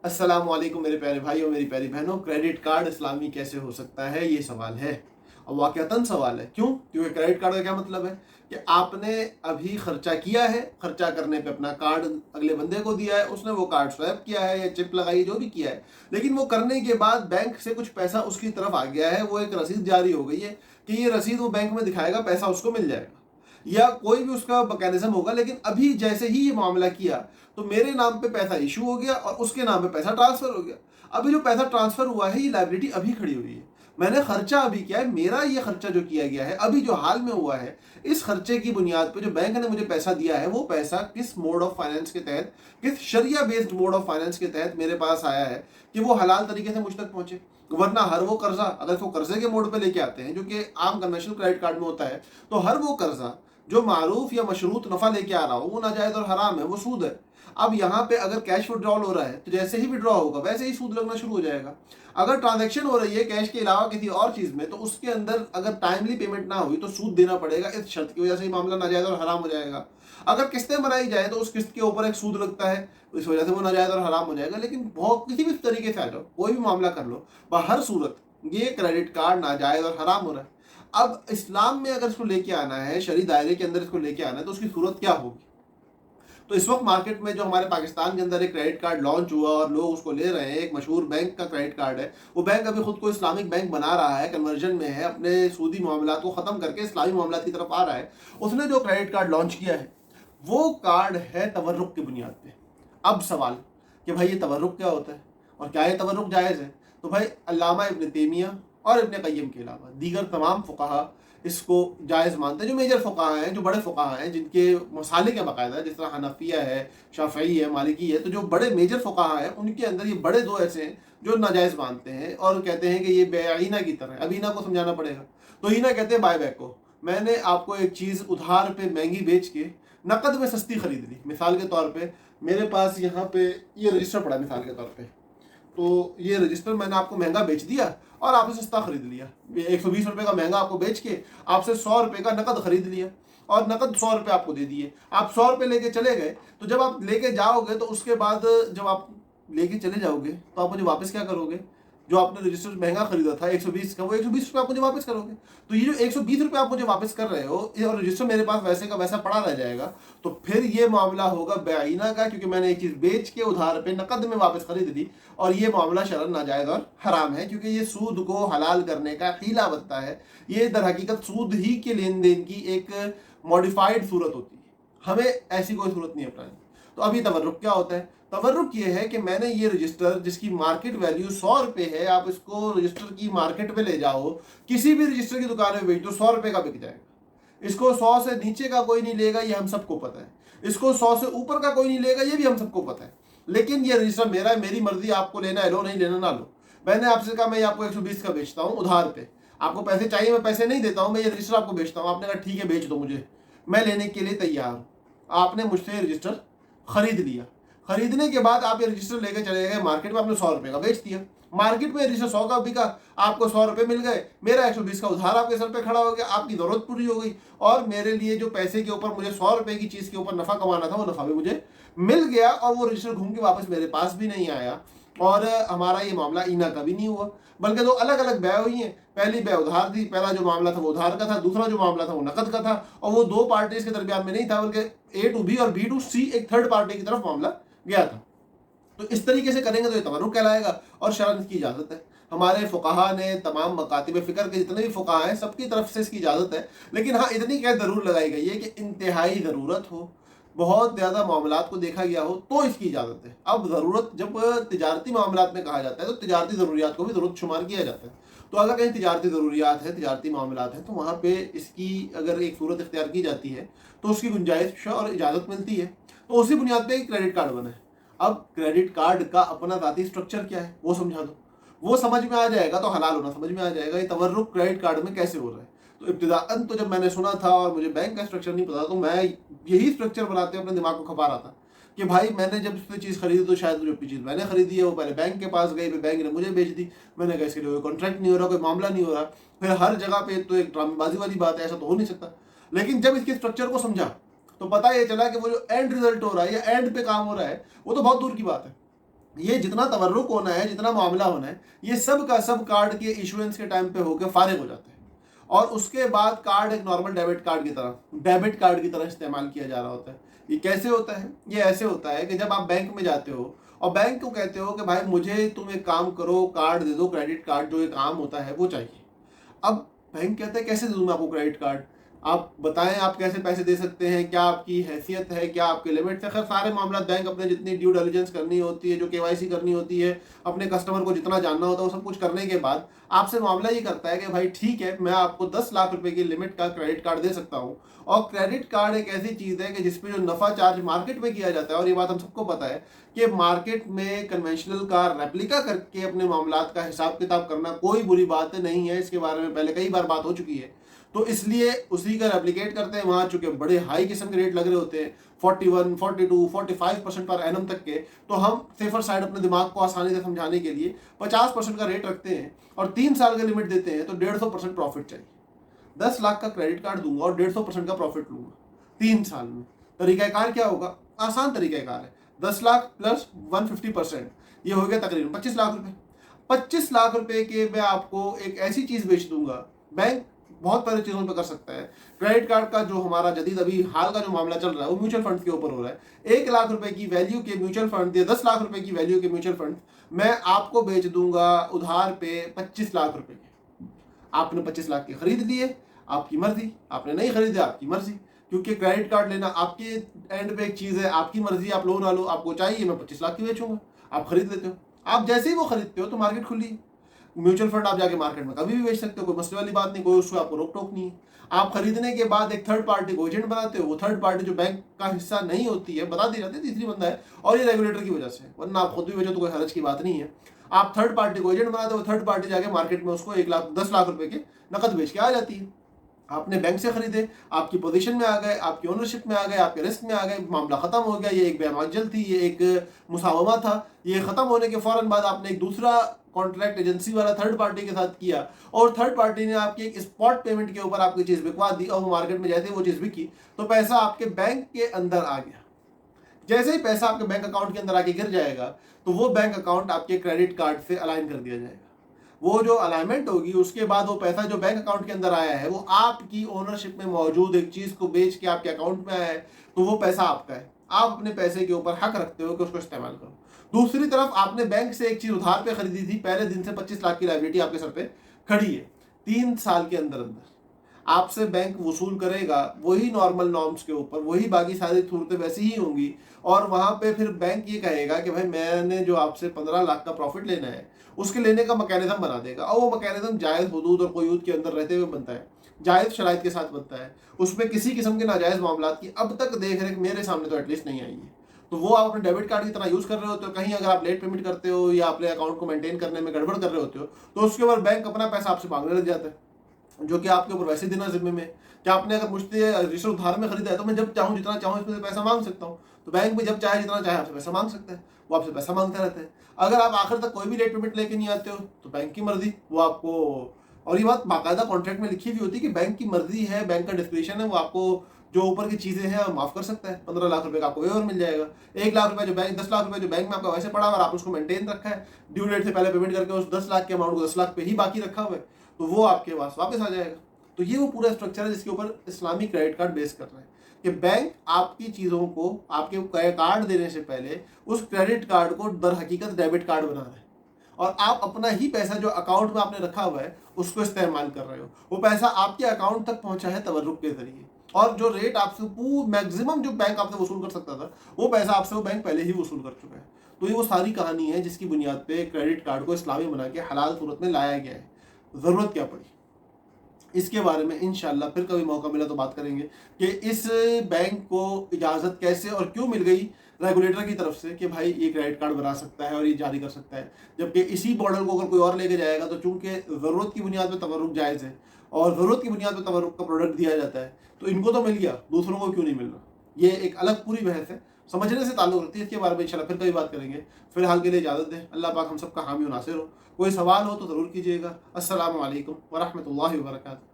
अस्सलाम वालेकुम मेरे प्यारे भाई और मेरी प्यारी बहनों। क्रेडिट कार्ड इस्लामी कैसे हो सकता है, ये सवाल है। और वाकयातन सवाल है। क्यों? क्योंकि क्रेडिट कार्ड का क्या मतलब है कि आपने अभी खर्चा किया है, खर्चा करने पे अपना कार्ड अगले बंदे को दिया है, उसने वो कार्ड स्वैप किया है या चिप लगाई, जो भी किया है, लेकिन वो करने के बाद बैंक से कुछ पैसा उसकी तरफ आ गया है, वो एक रसीद जारी हो गई है कि ये रसीद वो बैंक में दिखाएगा, पैसा उसको मिल जाएगा या कोई भी उसका मैकेनिज्म होगा। लेकिन अभी जैसे ही ये मामला किया तो मेरे नाम पे पैसा इशू हो गया और उसके नाम पे पैसा ट्रांसफर हो गया। अभी जो पैसा ट्रांसफर हुआ है, ये लायबिलिटी अभी खड़ी हुई है। मैंने खर्चा अभी किया है, मेरा ये खर्चा जो किया गया है अभी जो हाल में हुआ है, इस खर्चे की बुनियाद पे जो बैंक ने मुझे पैसा दिया है, वो पैसा किस मोड ऑफ फाइनेंस के तहत, किस शरिया बेस्ड मोड ऑफ फाइनेंस के तहत मेरे पास आया है कि वो हलाल तरीके से मुझ तक पहुंचे। वरना हर वो कर्जा अगर इसको कर्जे के मोड पे लेके आते हैं, जो कि आम कन्वेंशनल क्रेडिट कार्ड में होता है, तो हर वो कर्जा जो मारूफ या मशरूत नफा लेके आ रहा हो, वो नाजायज और हराम है, वो सूद है। अब यहाँ पे अगर कैश विड्रॉल हो रहा है तो जैसे ही विड्रॉ होगा वैसे ही सूद लगना शुरू हो जाएगा। अगर ट्रांजैक्शन हो रही है कैश के अलावा किसी और चीज में, तो उसके अंदर अगर टाइमली पेमेंट ना हुई तो सूद देना पड़ेगा। इस शर्त की वजह से ही मामला नाजायज और हराम हो जाएगा। अगर किस्तें बनाई जाए तो उस किस्त के ऊपर एक सूद लगता है, इस वजह से वो नाजायज और हराम हो जाएगा। लेकिन बहुत किसी भी तरीके से आ जाओ, कोई भी मामला कर लो, हर सूरत ये क्रेडिट कार्ड नाजायज और हराम हो रहा है। अब इस्लाम में अगर इसको लेके आना है, शरी दायरे के अंदर इसको लेके आना है, तो उसकी सूरत क्या होगी? तो इस वक्त मार्केट में जो हमारे पाकिस्तान के अंदर एक क्रेडिट कार्ड लॉन्च हुआ और लोग उसको ले रहे हैं, एक मशहूर बैंक का क्रेडिट कार्ड है। वो बैंक अभी खुद को इस्लामिक बैंक बना रहा है, कन्वर्जन में है, अपने सूदी मामला को ख़त्म करके इस्लामी मामला की तरफ आ रहा है। उसने जो क्रेडिट कार्ड लॉन्च किया है, वो कार्ड है तवर्रुक की बुनियाद पे। अब सवाल कि भाई ये तवर्रुक क्या होता है और क्या ये तवर्रुक जायज़ है? तो भाई अल्लामा इब्न तैमिया और इब्न क़य्यिम के अलावा दीगर तमाम फ़ुक़हा इसको जायज़ मानते हैं। जो मेजर फ़ुक़हा हैं, जो बड़े फ़ुक़हा हैं, जिनके मसालिक है बाकायदा, जिस तरह हनफिया है, शाफ़िई है, मालिकी है, तो जो बड़े मेजर फ़ुक़हा हैं, उनके अंदर ये बड़े दो ऐसे हैं जो नाजायज़ मानते हैं और कहते हैं कि ये बेईना की तरह है। अब ईना को समझाना पड़ेगा। तो ईना कहते हैं बाय बैक को। मैंने आपको एक चीज़ उधार पे महंगी बेच के नकद में सस्ती खरीद ली। मिसाल के तौर पे मेरे पास यहाँ पे ये रजिस्टर पड़ा है, मिसाल के तौर पे, तो ये रजिस्टर मैंने आपको महंगा बेच दिया और आपसे सस्ता खरीद लिया। 120 रुपये का महंगा आपको बेच के आपसे 100 रुपये का नकद खरीद लिया और नकद 100 रुपये आपको दे दिए। आप 100 रुपये लेके चले गए, तो जब आप लेके जाओगे तो उसके बाद जब आप लेके चले जाओगे तो आप मुझे वापस क्या करोगे? जो आपने रजिस्टर महंगा खरीदा था 120 का, वो 120 रुपये आप मुझे वापस करोगे। तो ये जो 120 रुपये आप मुझे वापस कर रहे हो, ये और रजिस्टर मेरे पास वैसे का वैसा पड़ा रह जाएगा। तो फिर ये मामला होगा बेईना का, क्योंकि मैंने एक चीज़ बेच के उधार पे नकद में वापस खरीद ली और ये मामला शरअन नाजायज़ और हराम है, क्योंकि ये सूद को हलाल करने का हीला बनता है। ये दर हकीकत सूद ही के लेन देन की एक मॉडिफाइड सूरत होती है। हमें ऐसी कोई सूरत नहीं अपनानी। तो अभी तवर्रुक क्या होता है? तवर्रुक ये है कि मैंने ये रजिस्टर जिसकी मार्केट वैल्यू 100 रुपये है, आप इसको रजिस्टर की मार्केट पे ले जाओ, किसी भी रजिस्टर की दुकान में बेच दो, 100 रुपये का बिक जाएगा। इसको 100 से नीचे का कोई नहीं लेगा, ये हम सबको पता है। इसको 100 से ऊपर का कोई नहीं लेगा, ये भी हम सबको पता है। लेकिन ये रजिस्टर मेरा है, मेरी मर्जी, आपको लेना है लो, नहीं लेना ना लो। मैंने आपसे कहा मैं आपको 120 का बेचता हूँ उधार पे, आपको पैसे चाहिए, मैं पैसे नहीं देता हूँ, मैं ये रजिस्टर आपको बेचता हूँ। आपने कहा ठीक है बेच दो मुझे, मैं लेने के लिए तैयार हूँ। आपने मुझसे रजिस्टर खरीद लिया। खरीदने के बाद आप ये रजिस्टर लेके चले गए मार्केट में, आपने 100 रुपये का बेच दिया। मार्केट में रजिस्टर 100 का बिका, आपको 100 रुपये मिल गए, मेरा 120 का उधार आपके सर पे खड़ा हो गया, आपकी जरूरत पूरी हो गई और मेरे लिए जो पैसे के ऊपर मुझे 100 रुपये की चीज़ के ऊपर नफ़ा कमाना था, वो नफ़ा भी मुझे मिल गया और वो रजिस्टर घूम के वापस मेरे पास भी नहीं आया। और हमारा ये मामला ईना का भी नहीं हुआ, बल्कि दो अलग अलग बै हुई हैं। पहली बै उधार थी, पहला जो मामला था वो उधार का था, दूसरा जो मामला था वो नकद का था, और वो दो पार्टीज के दरमियान में नहीं था, बल्कि A to B और B to C एक थर्ड पार्टी की तरफ मामला गया था। तो इस तरीके से करेंगे तो ये तवर्रुक कहलाएगा और शरअन इसकी इजाज़त है। हमारे फ़ुक़हा ने, तमाम मकातिब फ़िक्र के जितने भी फ़ुक़हा हैं, सबकी तरफ से इसकी इजाज़त है। लेकिन हाँ, इतनी कैद ज़रूर लगाई गई है कि इंतहाई ज़रूरत हो, बहुत ज़्यादा मामलात को देखा गया हो तो इसकी इजाज़त है। अब ज़रूरत जब तिजारती मामलात में कहा जाता है तो तिजारती ज़रूरियात को भी ज़रूरत शुमार किया जाता है। तो अगर कहीं तिजारती ज़रूरियात है, तिजारती मामलात हैं, तो वहाँ पे इसकी अगर एक सूरत इख्तियार की जाती है तो उसकी गुंजाइश और इजाज़त मिलती है। तो उसी बुनियाद पर एक क्रेडिट कार्ड बना है। अब क्रेडिट कार्ड का अपना ज़ाती स्ट्रक्चर क्या है वो समझा दो, वो समझ में आ जाएगा तो हलाल होना समझ में आ जाएगा। ये तवर्रुक क्रेडिट कार्ड में कैसे हो रहा है? तो इब्तिदाअन तो जब मैंने सुना था और मुझे बैंक का स्ट्रक्चर नहीं पता, तो मैं यही स्ट्रक्चर बनाते अपने दिमाग को खपा रहा था कि भाई मैंने जब इससे चीज़ खरीदी तो शायद जो चीज़ मैंने खरीदी है वो पहले बैंक के पास गई, फिर बैंक ने मुझे बेच दी। मैंने कहा इसके लिए कोई कॉन्ट्रैक्ट नहीं हो रहा, कोई मामला नहीं हो रहा। फिर हर जगह पे तो एक ड्रामेबाजी वाली बात है, ऐसा तो हो नहीं सकता। लेकिन जब इसके स्ट्रक्चर को समझा तो पता ये चला कि वो जो एंड रिजल्ट हो रहा है या एंड पे काम हो रहा है, वो तो बहुत दूर की बात है। ये जितना तवर्रुक होना है, जितना मामला होना है, ये सब का सब कार्ड के इशुएंस के टाइम पे होकर फारिग हो जाता है। और उसके बाद कार्ड एक नॉर्मल डेबिट कार्ड की तरह इस्तेमाल किया जा रहा होता है। ये कैसे होता है? ये ऐसे होता है कि जब आप बैंक में जाते हो और बैंक को कहते हो कि भाई मुझे तुम एक काम करो, कार्ड दे दो, क्रेडिट कार्ड जो एक आम होता है वो चाहिए। अब बैंक कहता है कैसे दे दूँ मैं आपको क्रेडिट कार्ड, आप बताएं आप कैसे पैसे दे सकते हैं, क्या आपकी हैसियत है, क्या आपके लिमिट्स है। खैर सारे मामला बैंक अपने जितनी ड्यू डिलिजेंस करनी होती है, जो केवाईसी करनी होती है, अपने कस्टमर को जितना जानना होता है, वो सब कुछ करने के बाद आपसे मामला ये करता है कि भाई ठीक है, मैं आपको 10 लाख रुपए की लिमिट का क्रेडिट कार्ड दे सकता हूँ। और क्रेडिट कार्ड एक ऐसी चीज़ है कि जिसपे जो नफ़ा चार्ज मार्केट में किया जाता है, और ये बात हम सबको पता है कि मार्केट में कन्वेंशनल का रेप्लिका करके अपने मामलात का हिसाब किताब करना कोई बुरी बात नहीं है। इसके बारे में पहले कई बार बात हो चुकी है। तो इसलिए उसी का रेप्लिकेट करते हैं वहाँ, चूंकि बड़े हाई किस्म के रेट लग रहे होते हैं 41, 42, 45% पर एनम तक के, तो हम सेफर साइड अपने दिमाग को आसानी से समझाने के लिए 50% का रेट रखते हैं और 3 साल का लिमिट देते हैं। तो 150% प्रॉफिट चाहिए। 10 लाख का क्रेडिट कार्ड दूंगा और 150% का प्रॉफिट लूंगा 3 साल में। तरीकाकार क्या होगा? आसान तरीकाकार है। 10 लाख प्लस 150%, ये हो गया तकरीबन 25 लाख रुपए। 25 लाख रुपए के मैं आपको एक ऐसी चीज बेच दूंगा। बैंक बहुत सारी चीज़ों पे कर सकता है। क्रेडिट कार्ड का जो हमारा जदीद अभी हाल का जो मामला चल रहा है वो म्यूचुअल फंड के ऊपर हो रहा है। 1 लाख रुपए की वैल्यू के म्यूचुअल फंड या 10 लाख रुपए की वैल्यू के म्यूचुअल फंड मैं आपको बेच दूंगा उधार पे 25 लाख रुपए के। आपने 25 लाख के खरीद लिए, आपकी मर्जी, आपने नहीं खरीदे, आपकी मर्जी। क्योंकि क्रेडिट कार्ड लेना आपके एंड पे एक चीज़ है, आपकी मर्जी, आप लो ना लो, आपको चाहिए मैं 25 लाख की बेचूंगा, आप खरीद लेते हो। आप जैसे ही वो खरीदते हो तो मार्केट खुली है। म्यूचुअल फंड आप जाके मार्केट में कभी भी बेच सकते हो, कोई मसले वाली बात नहीं, कोई उसको आपको रोक टोक नहीं है। आप खरीदने के बाद एक थर्ड पार्टी को एजेंट बनाते हो, वो थर्ड पार्टी जो बैंक का हिस्सा नहीं होती है, बता दी जाती है तीसरी बंदा है, और ये रेगुलेटर की वजह से, वरना आप खुद भी बेचो तो कोई हरज की बात नहीं है। आप थर्ड पार्टी को एजेंट बनाते हो, थर्ड पार्टी जाके मार्केट में उसको 10 लाख रुपए के नकद बेच के आ जाती है। आपने बैंक से खरीदे, आपकी पोजीशन में आ गए, आपकी ओनरशिप में आ गए, आपके रिस्क में आ गए, मामला खत्म हो गया। ये एक बेमाजल थी, ये एक मुसावमा था। ये खत्म होने के फौरन बाद आपने एक दूसरा कॉन्ट्रैक्ट एजेंसी वाला थर्ड पार्टी के साथ किया और थर्ड पार्टी ने आपकी एक स्पॉट पेमेंट के ऊपर आपकी चीज़ बिकवा दी और मार्केट में जैसे वो चीज़ बिकी तो पैसा आपके बैंक के अंदर आ गया। जैसे ही पैसा आपके बैंक अकाउंट के अंदर आके गिर जाएगा तो वो बैंक अकाउंट आपके क्रेडिट कार्ड से अलाइन कर दिया जाएगा। वो जो अलाइनमेंट होगी उसके बाद वो पैसा जो बैंक अकाउंट के अंदर आया है वो आपकी ओनरशिप में मौजूद एक चीज़ को बेच के आपके अकाउंट में आया है, तो वो पैसा आपका है। आप अपने पैसे के ऊपर हक रखते हो कि उसको इस्तेमाल करो। दूसरी तरफ आपने बैंक से एक चीज़ उधार पे खरीदी थी, पहले दिन से 25 लाख की लायबिलिटी आपके सर पे खड़ी है। 3 साल के अंदर अंदर आपसे बैंक वसूल करेगा वही नॉर्मल नॉर्म्स के ऊपर, वही बाकी सारी सूरतें वैसी ही होंगी। और वहाँ पे फिर बैंक ये कहेगा कि भाई मैंने जो आपसे 15 लाख का प्रॉफिट लेना है उसके लेने का मैकेनिज्म बना देगा, और वो मैकेनिज्म जायज़ हुदूद और क़ुयूद के अंदर रहते हुए बनता है, जायज़ शराइत के साथ बनता है। उसमें किसी किस्म के नाजायज़ मामला की अब तक देख रेख मेरे सामने तो एटलीस्ट नहीं आई है। तो वो आप अपने डेबिट कार्ड की तरह यूज़ कर रहे होते हो। कहीं अगर आप लेट पेमेंट करते हो या अपने अकाउंट को मेंटेन करने में गड़बड़ कर रहे होते हो तो उसके ऊपर बैंक अपना पैसा आपसे मांगने लग जाता है, जो कि आपके ऊपर वैसे देना जिम्मे में। क्या आपने अगर मुझसे रजिस्टर उधार में खरीदा है तो मैं जब चाहूँ जितना चाहूँ इसमें से पैसा मांग सकता हूँ, तो बैंक भी जब चाहे जितना चाहे आपसे पैसा मांग सकता है, वो आपसे पैसा मांगता रहता है। अगर आप आखिर तक कोई भी लेट पेमेंट लेके नहीं आते हो तो बैंक की मर्जी, वो आपको, और ये बात बाकायदा कॉन्ट्रैक्ट में लिखी हुई होती है कि बैंक की मर्जी है, बैंक का डिस्क्रिप्शन है, वो आपको जो ऊपर की चीज़ें हैं वो माफ़ कर सकता है। 15 लाख रुपए का आपको वेवर मिल जाएगा। 1 लाख रुपए जो बैंक 10 लाख रुपए जो बैंक में आपका वैसे पड़ा और आप उसको मेंटेन रखा है, ड्यू डेट से पहले पेमेंट करके उस 10 लाख के अमाउंट को 10 लाख पे ही बाकी रखा हुआ है, तो वो आपके पास वापस आ जाएगा। तो ये वो पूरा स्ट्रक्चर है जिसके ऊपर इस्लामिक क्रेडिट कार्ड बेस कर रहा है कि बैंक आपकी चीज़ों को आपके कार्ड देने से पहले उस क्रेडिट कार्ड को दर हकीकत डेबिट कार्ड बना रहे हैं और आप अपना ही पैसा जो अकाउंट में आपने रखा हुआ है उसको इस्तेमाल कर रहे हो। वो पैसा आपके अकाउंट तक पहुंचा है तवर्रुक के जरिए, और जो रेट आपसे मैक्सिमम जो बैंक आपसे वसूल कर सकता था वो पैसा आपसे वो बैंक पहले ही वसूल कर चुका है। तो ये वो सारी कहानी है जिसकी बुनियाद पे क्रेडिट कार्ड को इस्लामी बना के हलाल सूरत में लाया गया है। ज़रूरत क्या पड़ी इसके बारे में इंशाल्लाह फिर कभी मौका मिला तो बात करेंगे कि इस बैंक को इजाज़त कैसे और क्यों मिल गई रेगुलेटर की तरफ से कि भाई ये क्रेडिट कार्ड बना सकता है और ये जारी कर सकता है, जबकि इसी मॉडल को अगर कोई और लेके जाएगा तो चूंकि ज़रूरत की बुनियाद पर तवर्रुक जायज़ है और ज़रूरत की बुनियाद पर तवर्रुक का प्रोडक्ट दिया जाता है, तो इनको तो मिल गया, दूसरों को क्यों नहीं मिल रहा। ये एक अलग पूरी बहस है, समझने से ताल्लुक़ रखती है। इसके बारे में इंशाल्लाह फिर कभी बात करेंगे। फिलहाल के लिए इजाज़त दें। अल्लाह पाक हम सबका हामी और नासिर हो। कोई सवाल हो तो ज़रूर कीजिएगा। अस्सलामु अलैकुम व रहमतुल्लाहि व बरकातहू।